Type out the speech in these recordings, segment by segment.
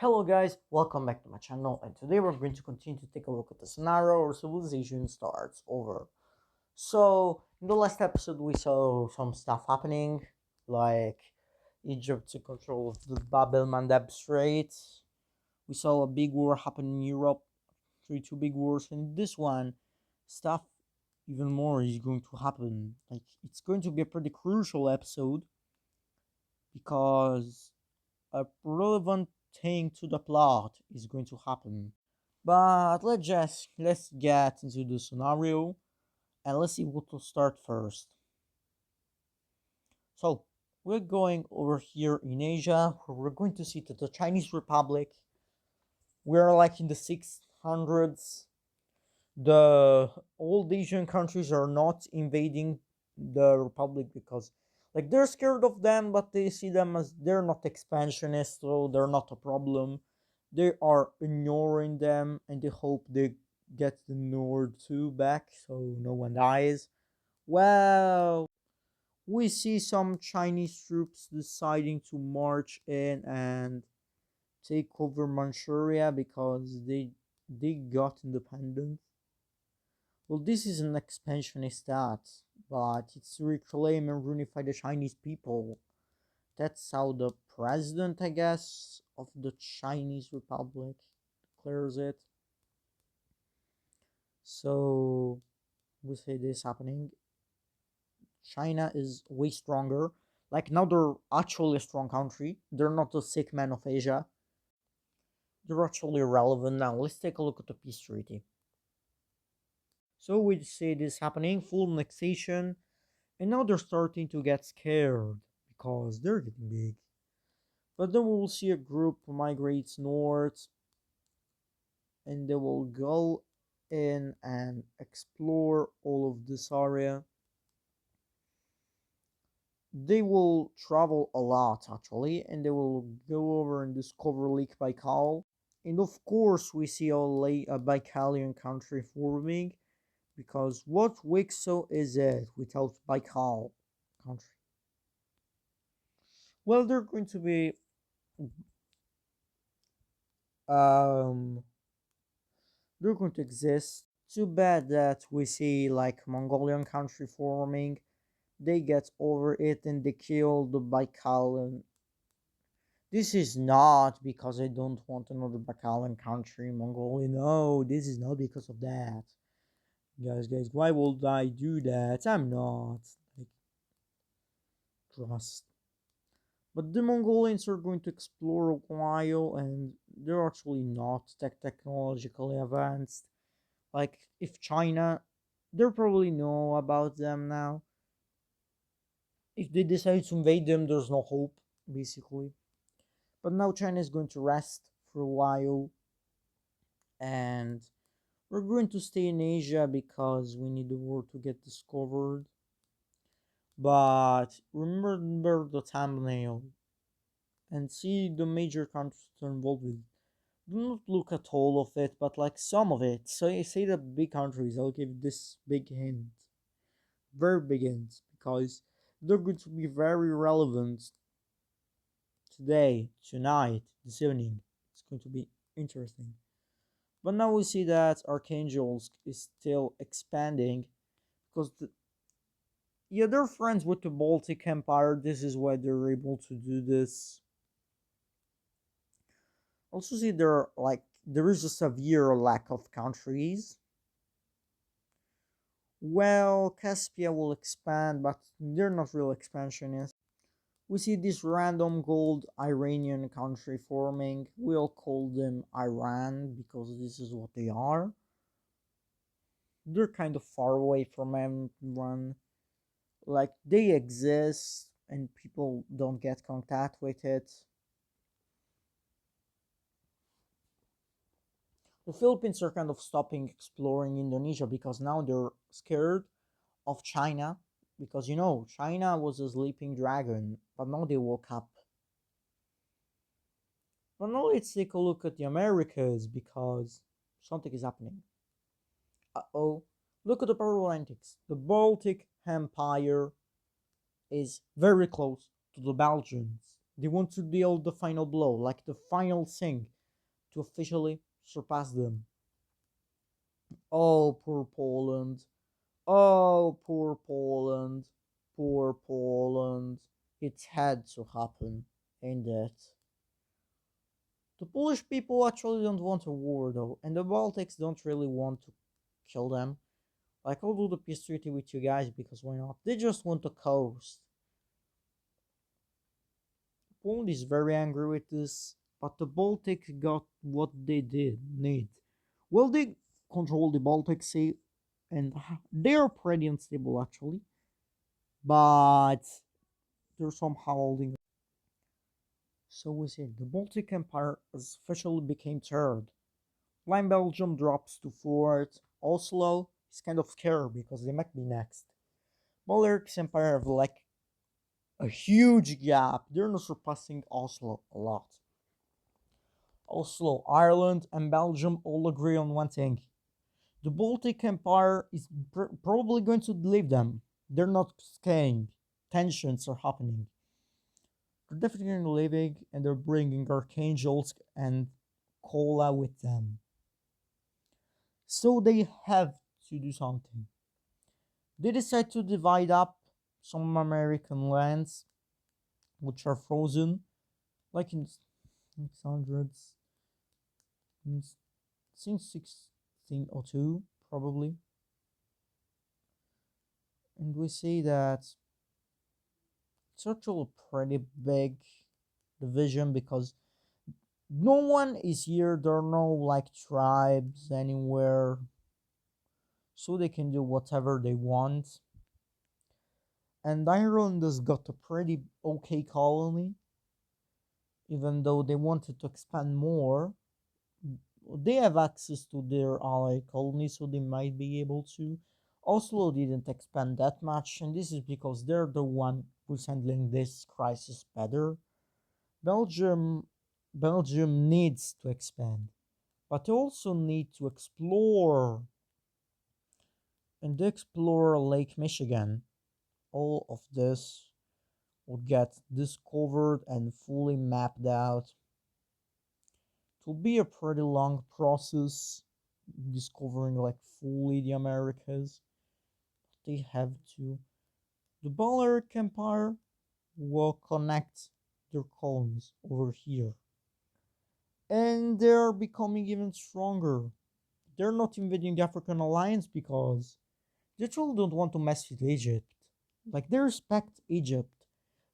Hello guys, welcome back to my channel, and today we're going to continue to take a look at the scenario where civilization starts over. So in the last episode we saw some stuff happening, like Egypt took control of the Bab el Mandeb Strait. We saw a big war happen in Europe, two big wars, and this one stuff even more is going to happen. Like it's going to be a pretty crucial episode because a relevant thing to the plot is going to happen. But let's get into the scenario and let's see what to start first. So we're going over here in Asia where we're going to see that the Chinese Republic, we're like in the 600s. The old Asian countries are not invading the Republic because like they're scared of them, but they see them as they're not expansionist, so they're not a problem. They are ignoring them and they hope they get the Nord too back so no one dies. Well, we see some Chinese troops deciding to march in and take over Manchuria because they got independence. Well, this is an expansionist stat, but it's to reclaim and reunify the Chinese people. That's how the president, I guess, of the Chinese Republic declares it. So we say this happening. China is way stronger. Like now they're actually a strong country. They're not the sick man of Asia. They're actually relevant now. Let's take a look at the peace treaty. So we see this happening, full annexation, and now they're starting to get scared because they're getting big. But then we will see a group migrates north and they will go in and explore all of this area. They will travel a lot actually, and they will go over and discover Lake Baikal. And of course, we see a Baikalian country forming because what wicso is it without Baikal country? Well, they're going to be um they're going to exist. Too bad that we see like Mongolian country forming. They get over it and they kill the Baikalian. This is not because I don't want another Baikalian country in Mongolia. No, this is not because of that. Guys, why would I do that? I'm not. Like, trust. But the Mongolians are going to explore a while and they're actually not technologically advanced. Like, if China, they probably know about them now. If they decide to invade them, there's no hope, basically. But now China is going to rest for a while and we're going to stay in Asia because we need the world to get discovered. But remember the thumbnail and see the major countries are involved with. Do not look at all of it, but like some of it. So you say the big countries, I'll give this big hint. Very big hint. Because they're going to be very relevant today, tonight, this evening. It's going to be interesting. But now we see that Archangel is still expanding because yeah, they're friends with the Baltic Empire. This is why they're able to do this. Also, see there is a severe lack of countries. Well, Caspia will expand, but they're not real expansionists. We see this random gold Iranian country forming. We'll call them Iran because this is what they are. They're kind of far away from everyone. Like they exist and people don't get contact with it. The Philippines are kind of stopping exploring Indonesia because now they're scared of China because China was a sleeping dragon, but now they woke up. But now let's take a look at the Americas because something is happening. Uh-oh. Look at the Power Atlantics. The Baltic Empire is very close to the Belgians. They want to deal the final blow, like the final thing. to officially surpass them. Oh, poor Poland. Oh, poor Poland. Poor Poland. It had to happen, ain't it? The Polish people actually don't want a war though, and the Baltics don't really want to kill them. Like, I'll do the peace treaty with you guys because why not? They just want the coast. Poland is very angry with this, but the Baltic got what they did need. Well, they control the Baltic Sea, and they are pretty unstable actually, but they're somehow holding. So we see the Baltic Empire has officially became third. Line Belgium drops to fourth. Oslo is kind of scared because they might be next. Balearic Empire have like a huge gap. They're not surpassing Oslo a lot. Oslo, Ireland, and Belgium all agree on one thing. The Baltic Empire is probably going to leave them. They're not staying. Tensions are happening. They're definitely leaving, and they're bringing Archangels and Kola with them. So they have to do something. They decide to divide up some American lands, which are frozen, like in 600s, since 1602, probably. And we see that it's actually a pretty big division because no one is here. There are no like tribes anywhere, so they can do whatever they want. And Ireland has got a pretty okay colony, even though they wanted to expand more. They have access to their ally colony, so they might be able to. Oslo didn't expand that much, and this is because they're the one who's handling this crisis better. Belgium Belgium needs to expand, but they also need to explore and explore Lake Michigan. All of this will get discovered and fully mapped out. It will be a pretty long process discovering like fully the Americas. They have to. The Balearic Empire will connect their colonies over here. And they're becoming even stronger. They're not invading the African alliance because they truly don't want to mess with Egypt. Like, they respect Egypt.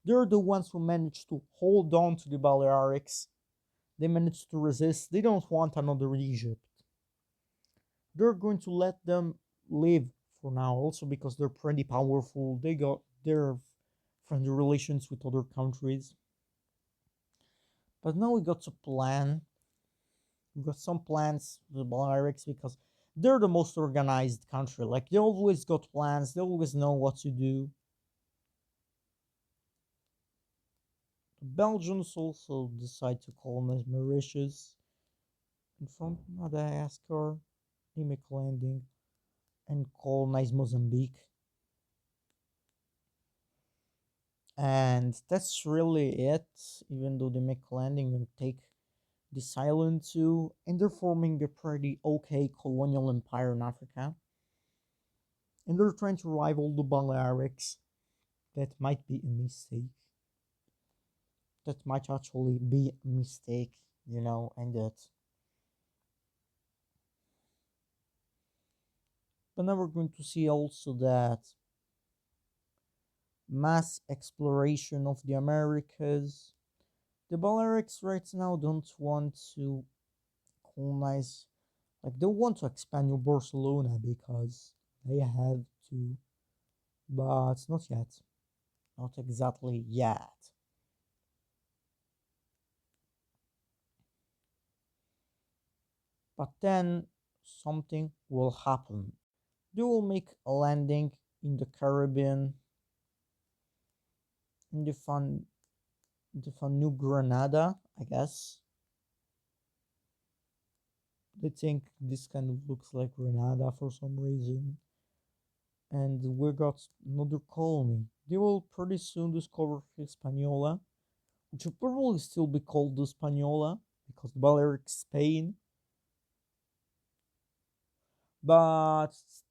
They're the ones who managed to hold on to the Balearics. They managed to resist. They don't want another Egypt. They're going to let them live for now, also because they're pretty powerful. They got their friendly relations with other countries. But now we got to plan. We got some plans with the Balearics because they're the most organized country. Like, they always got plans. They always know what to do. The Belgians also decide to colonize Mauritius and from Madagascar. They make landing and colonize Mozambique. And that's really it, even though they make landing and take this island too, and they're forming a pretty okay colonial empire in Africa. And they're trying to rival the Balearics. That might be a mistake. That might actually be a mistake, and that. But now we're going to see also that mass exploration of the Americas. The Balearics right now don't want to colonize, like, they want to expand New Barcelona because they have to, but not yet. Not exactly yet. But then something will happen. They will make a landing in the Caribbean, in the New Granada, I guess. They think this kind of looks like Grenada for some reason. And we got another colony. They will pretty soon discover Hispaniola, which will probably still be called Hispaniola because the Balearic Spain, but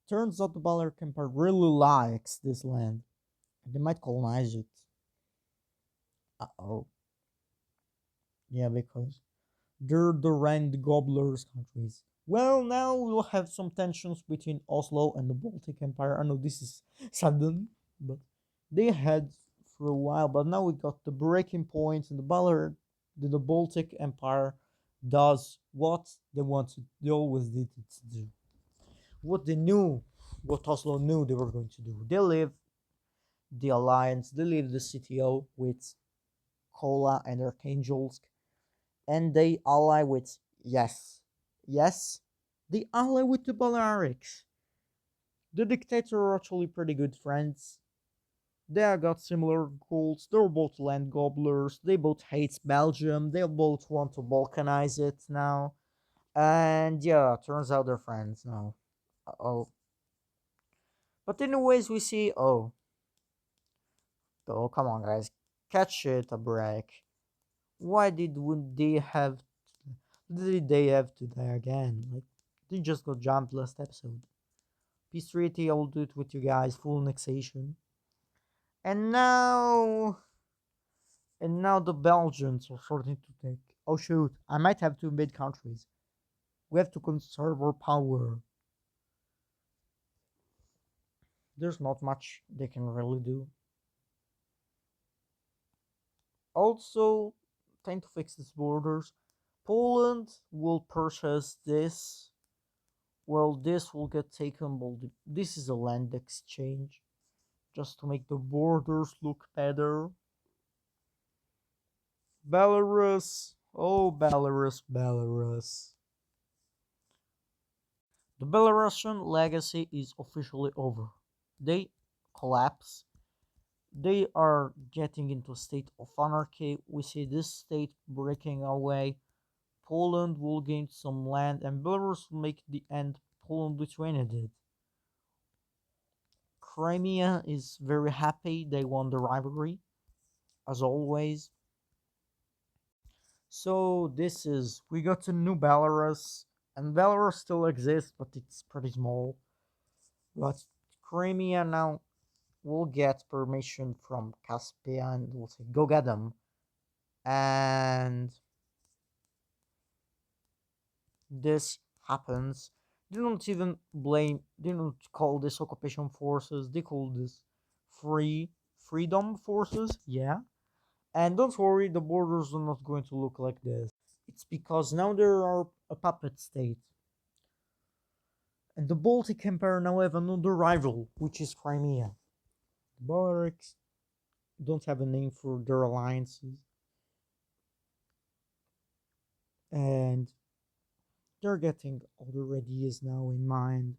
turns out the Balearic Empire really likes this land and they might colonize it. Oh, yeah, because they're the Rand Gobblers countries. Well, now we'll have some tensions between Oslo and the Baltic Empire. I know this is sudden, but they had for a while. But now we got the breaking point, and the Baltic Empire does what they wanted. They always did it to do. What they knew, what Oslo knew they were going to do. They leave the alliance. They leave the CTO with Kola and Archangelsk and they ally with yes, they ally with the Balearics. The dictator are actually pretty good friends. They have got similar goals. They're both land gobblers. They both hate Belgium. They both want to balkanize it now. And yeah, turns out they're friends now. Oh, but anyways, we see. Oh, come on, guys, catch it a break. Why would they have did they have to die again? Like, they just got jumped last episode. Peace treaty, I will do it with you guys, full annexation. And now, and now the Belgians are starting to take. Oh shoot, I might have to invade countries. We have to conserve our power. There's not much they can really do. Also, trying to fix these borders. Poland will purchase this. Well, this will get taken. This is a land exchange just to make the borders look better. Belarus, oh Belarus, Belarus. The Belarusian legacy is officially over. They collapse. They are getting into a state of anarchy. We see this state breaking away. Poland will gain some land, and Belarus will make the end Poland-Lithuania did. Crimea is very happy they won the rivalry, as always. So this is we got to New Belarus, and Belarus still exists, but it's pretty small. But Crimea now will get permission from Caspian. We'll say go get them, and this happens. They don't even blame. They don't call this occupation forces. They call this freedom forces. Yeah, and don't worry, the borders are not going to look like this. It's because now there are a puppet state. And the Baltic Empire now have another rival, which is Crimea. The Balearics don't have a name for their alliances. And they're getting other ideas now in mind.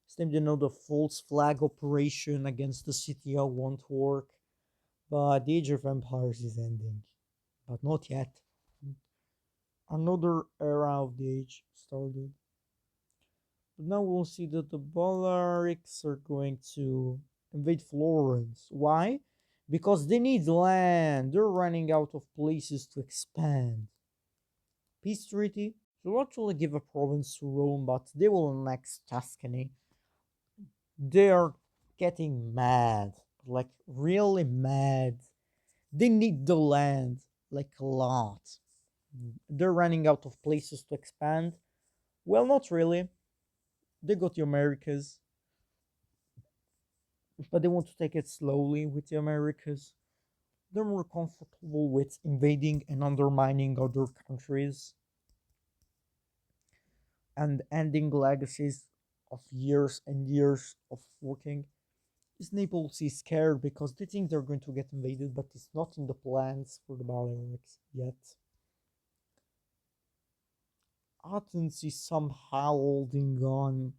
Seem to know the false flag operation against the CTO won't work. But the Age of Empires is ending. But not yet. Another era of the age started. But now we'll see that the Balearics are going to invade Florence. Why? Because they need land. They're running out of places to expand. Peace treaty. They'll actually give a province to Rome, but they will annex Tuscany. They're getting mad. Like, really mad. They need the land. Like, a lot. They're running out of places to expand. Well, not really. They got the Americas, but they want to take it slowly with the Americas. They're more comfortable with invading and undermining other countries and ending legacies of years and years of working. Is Naples is scared because they think they're going to get invaded, but it's not in the plans for the Balearics yet. Athens is somehow holding on,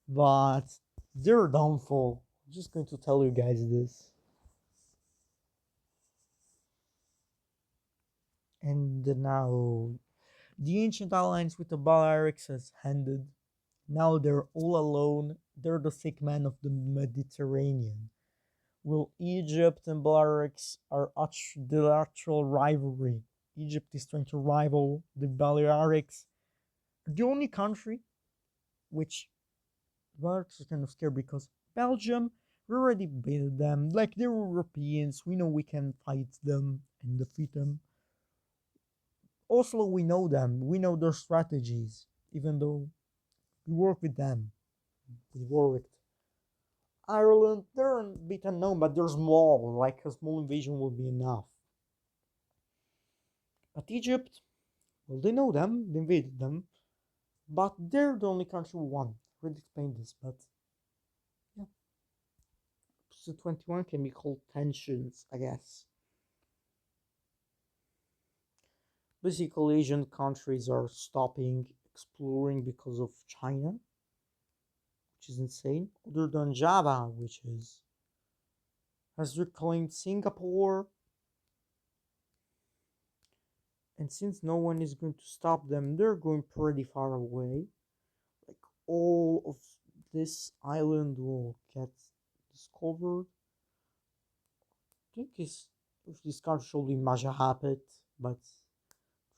but their downfall. I'm just going to tell you guys this. And now the ancient alliance with the Balearics has ended. Now they're all alone. They're the sick men of the Mediterranean. Will Egypt and Balearics are the actual rivalry Egypt is trying to rival the Balearics. The only country which Balearics are kind of scared because Belgium, we already beat them. Like they're Europeans, we know we can fight them and defeat them. Oslo, we know them, we know their strategies, even though we work with them. We worked. Ireland, they're a bit unknown, but they're small. Like a small invasion will be enough. But Egypt, well, they know them, they invaded them, but they're the only country who won. I already explained this, but yeah. So 21 can be called tensions, I guess. Basically, Asian countries are stopping exploring because of China, which is insane. Other than Java, which is has reclaimed Singapore, and since no one is going to stop them, they're going pretty far away. Like all of this island will get discovered. I think if this country should be Majapahit, but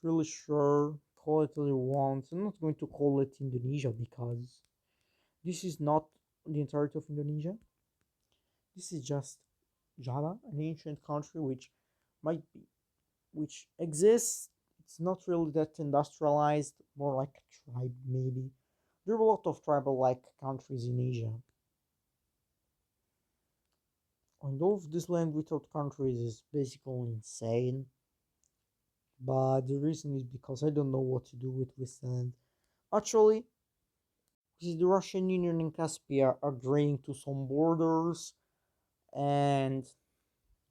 really sure. Call it what you want. I'm not going to call it Indonesia because this is not the entirety of Indonesia. This is just Java, an ancient country which might be which exists. It's not really that industrialized, more like a tribe maybe. There are a lot of tribal like countries in Asia. And all of this land without countries is basically insane. But the reason is because I don't know what to do with this land. Actually, this is the Russian Union and Caspia agreeing to some borders, and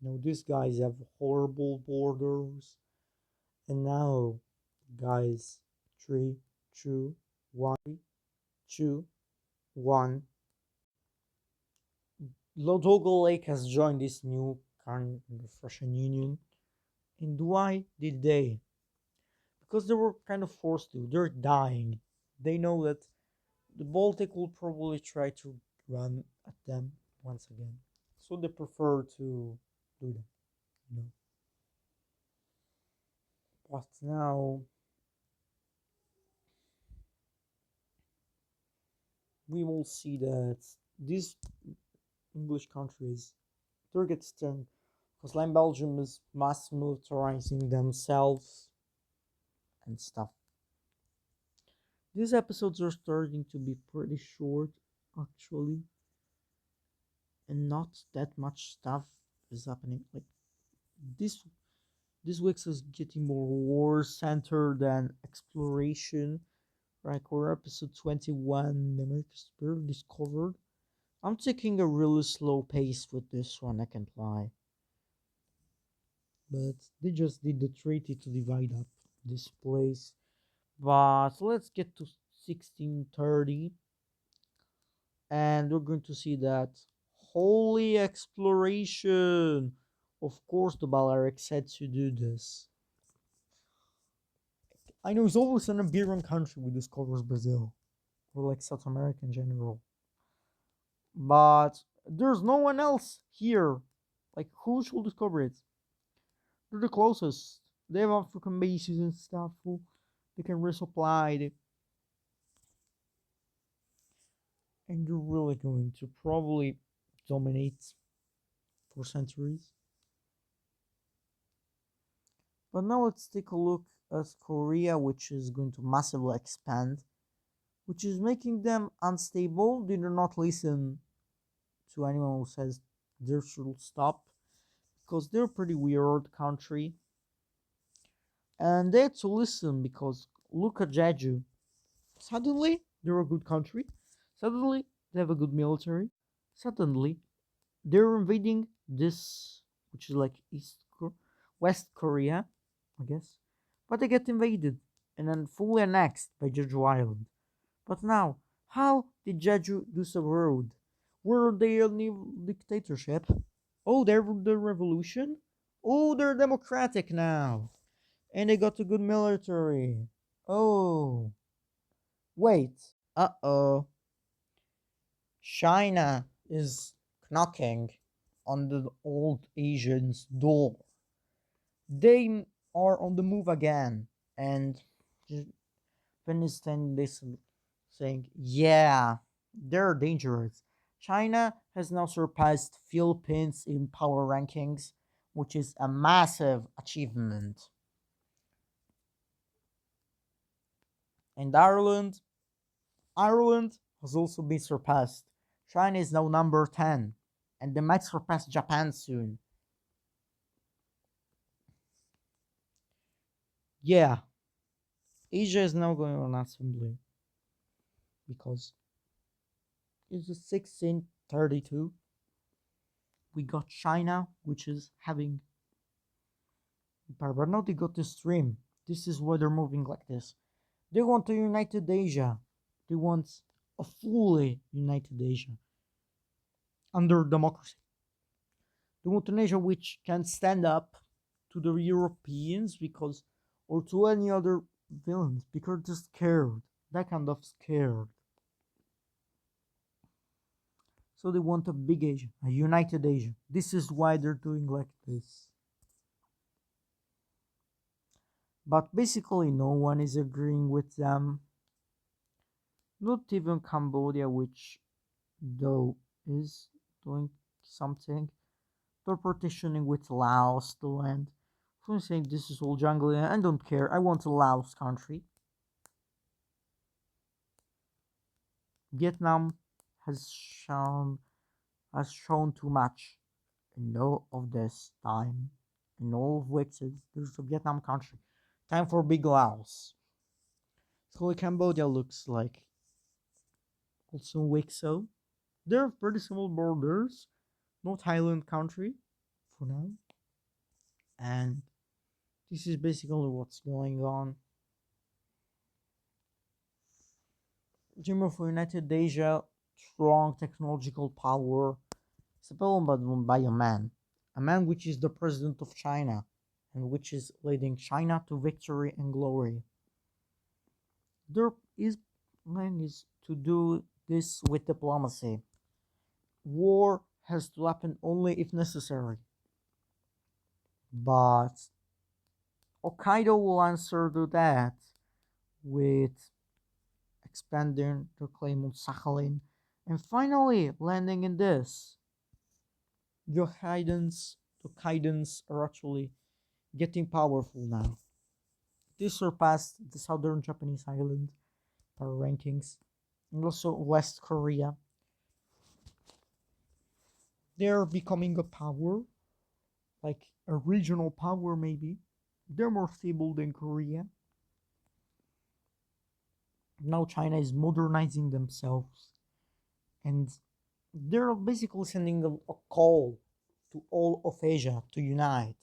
these guys have horrible borders. And now, guys, three, two, one, two, one. Lodogo Lake has joined this new kind of Russian Union. And why did they? Because they were kind of forced to. They're dying. They know that the Baltic will probably try to run at them once again. So they prefer to do that, you know. But now we will see that these English countries they're get stung because like Belgium is mass militarizing themselves and stuff. These episodes are starting to be pretty short actually, and not that much stuff is happening. Like this this week's is getting more war centered than exploration. Like we're episode 21, America's Spirit discovered. I'm taking a really slow pace with this one, I can't lie. But they just did the treaty to divide up this place. But let's get to 1630, and we're going to see that holy exploration. Of course, the Balearic said to do this. I know it's always an Iberian country who discovers Brazil, or like South America in general. But there's no one else here. Like, who should discover it? They're the closest. They have African bases and stuff. Who they can resupply. And they're really going to probably dominate for centuries. But now let's take a look at Korea, which is going to massively expand, which is making them unstable. They do not listen to anyone who says they should stop because they're a pretty weird country. And they had to listen because look at Jeju. Suddenly, they're a good country. Suddenly, they have a good military. Suddenly, they're invading this, which is like West Korea, I guess. But they get invaded and then fully annexed by Jeju Island. But now, how did Jeju do so rude? Were they a new dictatorship? Oh, they're the revolution? Oh, they're democratic now. And they got a good military. Oh, wait. Uh-oh. China is knocking on the old Asian's door. They are on the move again, and Japan is standing this saying, "Yeah, they're dangerous." China has now surpassed Philippines in power rankings, which is a massive achievement. And Ireland has also been surpassed. China is now number 10, and they might surpass Japan soon. Yeah, Asia is now going on assembly because it's 1632. We got China, which is having power, but now they got the stream. This is why they're moving like this. They want a united Asia. They want a fully united Asia under democracy. They want an Asia which can stand up to the Europeans because, or to any other villains because they're scared. That kind of scared. So they want a big Asia, a united Asia. This is why they're doing like this. But basically, no one is agreeing with them. Not even Cambodia, which though is doing something. They're partitioning with Laos, the land. I'm saying this is all jungle. I don't care. I want a Laos country. Vietnam has shown too much in all of this time. In all of which there's a Vietnam country. Time for big Laos. So Cambodia looks like also wicso. They're pretty small borders. No Thailand country for now. And this is basically what's going on. Dream of United Asia, strong technological power, supported by a man which is the president of China, and which is leading China to victory and glory. Their plan is to do this with diplomacy. War has to happen only if necessary. But Hokkaido will answer to that with expanding their claim on Sakhalin and finally landing in this. The Hokkaidos are actually getting powerful now. They surpassed the southern Japanese island power rankings and also West Korea. They're becoming a power, like a regional power maybe. They're more stable than Korea. Now China is modernizing themselves and they're basically sending a call to all of Asia to unite.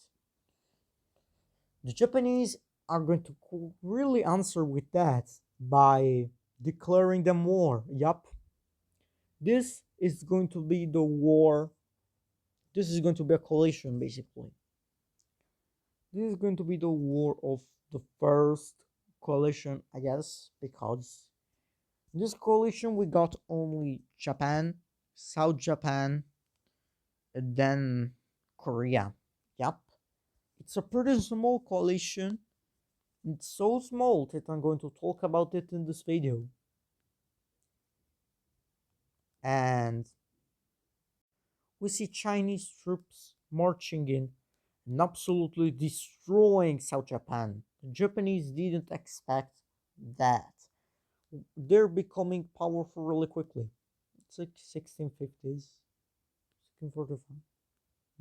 The Japanese are going to really answer with that by declaring them war. Yup. This is going to be the war. This is going to be a coalition, basically. This is going to be the war of the first coalition, I guess, because in this coalition we got only Japan, South Japan, and then Korea. Yup. It's a pretty small coalition. It's so small that I'm going to talk about it in this video. And we see Chinese troops marching in and absolutely destroying South Japan. The Japanese didn't expect that. They're becoming powerful really quickly. It's like 1650s, 1645.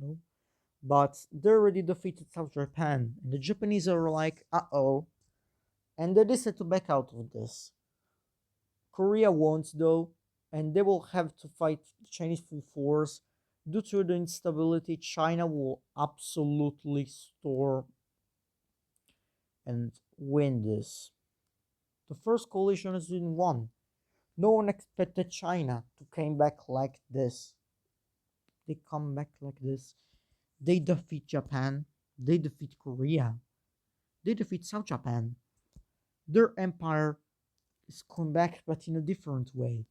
No? But they already defeated South Japan. And the Japanese are like, uh-oh. And they decide to back out of this. Korea wants though, and they will have to fight the Chinese full force. Due to the instability, China will absolutely storm and win this. The first coalition has been won. No one expected China to come back like this. They come back like this. They defeat Japan. They defeat Korea. They defeat South Japan. Their empire is come back, but in a different way.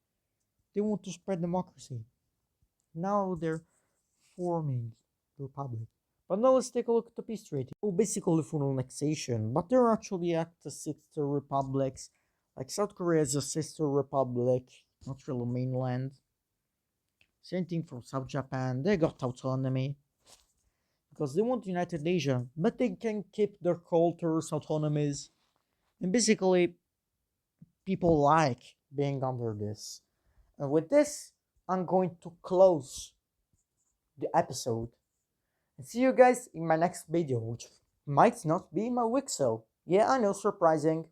They want to spread democracy. Now they're forming the republic. But now let's take a look at the peace treaty. Oh, basically full annexation, but they're actually act as sister republics. Like South Korea is a sister republic, not really mainland. Same thing for South Japan. They got autonomy because they want United Asia, but they can keep their cultures, autonomies, and basically people like being under this. And with this, I'm going to close the episode and see you guys in my next video, which might not be my wicso. Yeah, I know, surprising.